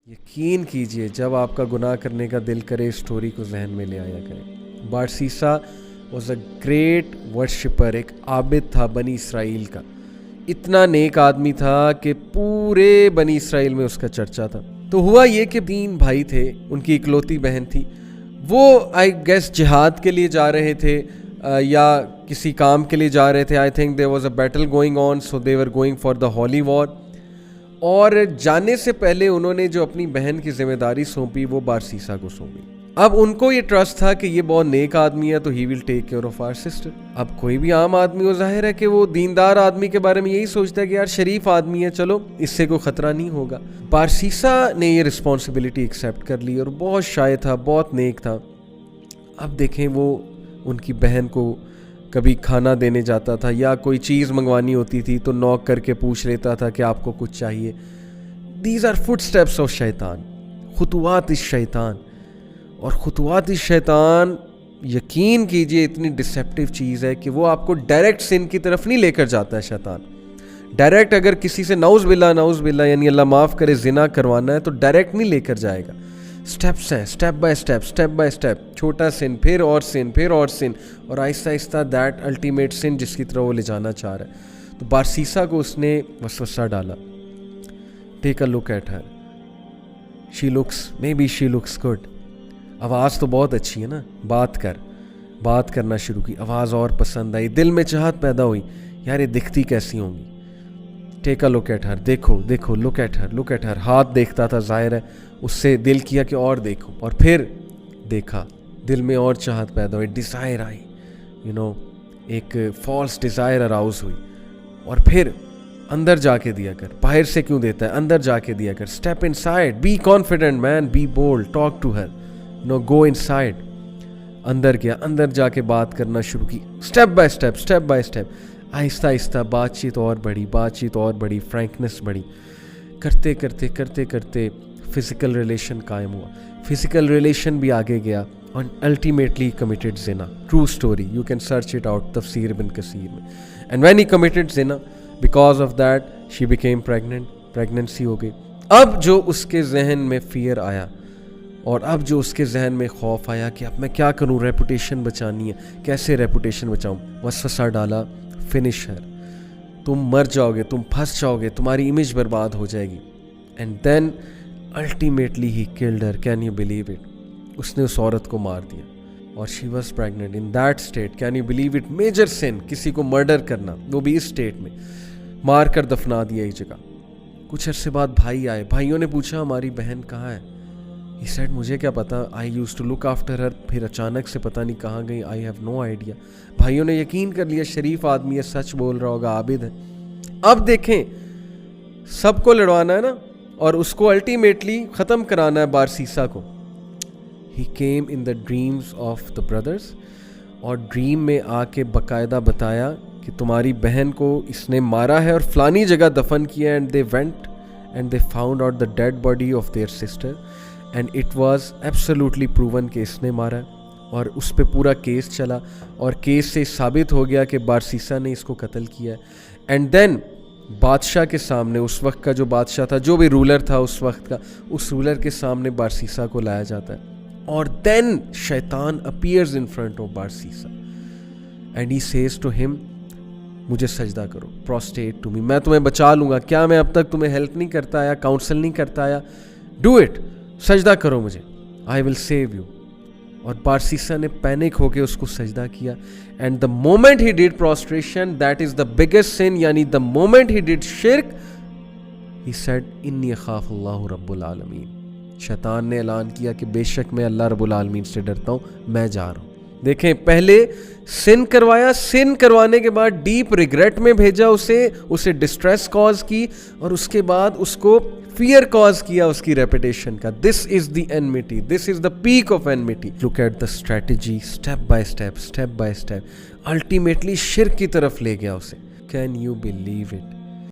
یقین کیجئے جب آپ کا گناہ کرنے کا دل کرے اسٹوری کو ذہن میں لے آیا کریں. بارسیسا واز اے گریٹ ورشپر, ایک عابد تھا بنی اسرائیل کا. اتنا نیک آدمی تھا کہ پورے بنی اسرائیل میں اس کا چرچا تھا. تو ہوا یہ کہ 3 بھائی تھے, ان کی اکلوتی بہن تھی. وہ آئی گیس جہاد کے لیے جا رہے تھے یا کسی کام کے لیے جا رہے تھے. I think there was a battle going on, so they were going for the holy war. اور جانے سے پہلے انہوں نے جو اپنی بہن کی ذمہ داری سونپی وہ بارسیسا کو سونپی. اب ان کو یہ ٹرسٹ تھا کہ یہ بہت نیک آدمی ہے تو ہی will take care of our sister. اب کوئی بھی عام آدمی ہو, ظاہر ہے کہ وہ دیندار آدمی کے بارے میں یہی سوچتا ہے کہ یار شریف آدمی ہے, چلو اس سے کوئی خطرہ نہیں ہوگا. بارسیسا نے یہ رسپانسبلٹی ایکسیپٹ کر لی اور بہت شائع تھا, بہت نیک تھا. اب دیکھیں وہ ان کی بہن کو کبھی کھانا دینے جاتا تھا یا کوئی چیز منگوانی ہوتی تھی تو نوک کر کے پوچھ لیتا تھا کہ آپ کو کچھ چاہیے. These are footsteps of شیطان, خطوات الشیطان. اور خطوات الشیطان یقین کیجئے اتنی ڈسیپٹیو چیز ہے کہ وہ آپ کو ڈائریکٹ سن کی طرف نہیں لے کر جاتا ہے شیطان. ڈائریکٹ اگر کسی سے نعوذ باللہ یعنی اللہ معاف کرے زنا کروانا ہے تو ڈائریکٹ نہیں لے کر جائے گا. سٹیپس ہیں, سٹیپ بائی سٹیپ, چھوٹا سن, پھر اور سن, پھر اور سن, اور آہستہ آہستہ دیٹ الٹیمیٹ سن جس کی طرف وہ لے جانا چاہ رہا ہے. تو بارسیسا کو اس نے وسوسہ ڈالا. Take a look at her, she looks good. آواز تو بہت اچھی ہے نا, بات کرنا شروع کی, آواز اور پسند آئی, دل میں چاہت پیدا ہوئی یار یہ دکھتی کیسی ہوں گی. ٹیک اے لک ایٹ ہر, دیکھو لک ایٹ ہر. ہاتھ دیکھتا تھا, ظاہر ہے اس سے دل کیا کہ اور دیکھو, اور پھر دیکھا, دل میں اور چاہت پیدا ہوئی, ڈیزائر آئی, ایک فالس ڈیزائر اراؤز ہوئی. اور پھر اندر جا کے دیا کر, باہر سے کیوں دیتا ہے, اندر جا کے دیا کر. Step inside, be confident man, be bold, talk to her, go inside. اندر گیا, اندر جا کے بات کرنا شروع کی, اسٹیپ بائی اسٹیپ. آہستہ آہستہ بات چیت اور بڑھی, فرینکنس بڑھی. کرتے کرتے فزیکل ریلیشن قائم ہوا. فزیکل ریلیشن بھی آگے گیا اور الٹیمیٹلی کمیٹڈ زنا. True story, you can search it out تفسیر ابن کثیر میں. اینڈ وین ہی کمیٹڈ زنا, because of that she became pregnancy ہو گئی. اب جو اس کے ذہن میں فیئر آیا اور اب جو اس کے ذہن میں خوف آیا کہ اب میں کیا کروں, ریپوٹیشن بچانی ہے, کیسے ریپوٹیشن بچاؤں. وسوسہ ڈالا, فنش ہر, تم مر جاؤ گے, تم پھنس جاؤ گے, تمہاری امیج برباد ہو جائے گی. And then ultimately he killed her. Can you believe it, اس نے اس عورت کو مار دیا اور she was pregnant in that state. Can you believe it, major sin, کسی کو مرڈر کرنا, وہ بھی اس اسٹیٹ میں. مار کر دفنا دیا ایک جگہ. کچھ عرصے بعد بھائی آئے, بھائیوں نے پوچھا ہماری بہن کہاں ہے. ہی سیڈ مجھے کیا پتا, I used to look after her. پھر اچانک سے پتہ نہیں کہاں گئی, آئی ہیو نو آئیڈیا. بھائیوں نے یقین کر لیا شریف آدمی ہے, سچ بول رہا ہوگا, عابد ہے. اب دیکھیں سب کو لڑوانا ہے نا, اور اس کو الٹیمیٹلی ختم کرانا ہے بارسیسا کو. He came in the dreams of the brothers, اور ڈریم میں آ کے باقاعدہ بتایا کہ تمہاری بہن کو اس نے مارا ہے اور فلانی جگہ دفن کیا. And they went and they found out the dead body of their sister, and it was absolutely proven کہ اس نے مارا ہے. اور اس پہ پورا کیس چلا اور کیس سے ثابت ہو گیا کہ بارسیسا نے اس کو قتل کیا ہے. اینڈ دین بادشاہ کے سامنے, اس وقت کا جو بادشاہ تھا, جو بھی رولر تھا اس وقت کا, اس رولر کے سامنے بارسیسا کو لایا جاتا ہے. اور دین شیطان appears in front of Barsisa and he says to him, مجھے سجدہ کرو, پروسٹیٹ ٹو می, میں تمہیں بچا لوں گا. کیا میں اب تک تمہیں ہیلپ نہیں کرتا آیا, کاؤنسل نہیں کرتا آیا, ڈو اٹ, سجدہ کرو مجھے, آئی ول سیو یو. اور بارسیسا نے پینک ہو کے اس کو سجدہ کیا. And the moment he did prostration, that is the biggest sin, یعنی دا مومنٹ ہی ڈیڈ شرک, ہی سیڈ انی اخاف اللہ رب العالمین. شیطان نے اعلان کیا کہ بے شک میں اللہ رب العالمین سے ڈرتا ہوں, میں جا رہا ہوں. دیکھیں پہلے سن کروایا, سن کروانے کے بعد ڈیپ ریگریٹ میں بھیجا اسے ڈسٹریس کاز کی, اور اس کے بعد اس کو فیئر کاز کیا اس کی ریپوٹیشن کا. This is the enmity, this is the peak of enmity. Look at the strategy, step by step, ultimately شرک کی طرف لے گیا اسے. Can you believe it,